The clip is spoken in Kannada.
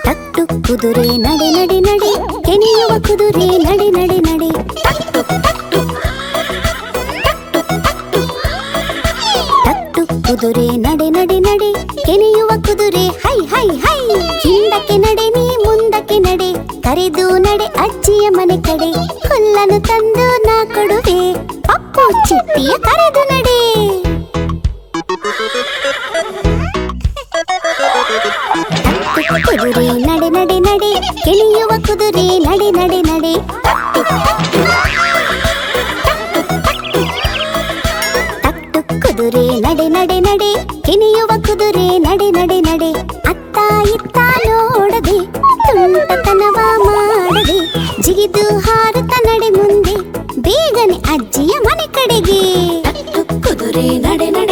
ಟಕ್ ಟುಕ್ ಕುದುರೆ ನಡೆ ನಡೆ ನಡೆ, ಕೆನೆಯುವ ಕುದುರೆ ನಡೆ ನಡೆ ನಡೆ. ಟಕ್ ಟುಕ್ ಕುದುರೆ ನಡೆ ನಡೆ ನಡೆ, ಕೆನೆಯುವ ಕುದುರೆ ಹೈ ಹೈ ಹೈ. ಹಿಂದಕ್ಕೆ ನಡೆ ನೀ ಮುಂದಕ್ಕೆ ನಡೆ, ಕರೆದು ನಡೆ ಅಜ್ಜಿಯ ಮನೆ ಕಡೆ. ಹುಲ್ಲನ್ನು ತಂದು ನಾ ಕೊಡುವೆ, ಅಪ್ಪು ಚಿಟ್ಟಿಯ ಕರೆದು ನಡೆ. ಕುದುರೆ ನಡೆ ನಡೆ ನಡೆ, ಕೆನೆಯುವ ಕುದುರೆ ನಡೆ ನಡೆ ನಡೆ. ಟಕ್ ಟುಕ್ ಕುದುರೆ ನಡೆ ನಡೆ ನಡೆ, ಕೆನೆಯುವ ಕುದುರೆ ನಡೆ ನಡೆ ನಡೆ. ಅತ್ತ ಇತ್ತ ನೋಡದೆ, ತುಂಟತನವ ಮಾಡದೆ, ಜಿಗಿದು ಹಾರುತ್ತ ನಡೆ ಮುಂದೆ, ಬೇಗನೆ ಅಜ್ಜಿಯ ಮನೆ ಕಡೆಗೆ. ಟಕ್ ಟುಕ್ ಕುದುರೆ ನಡೆ ನಡೆ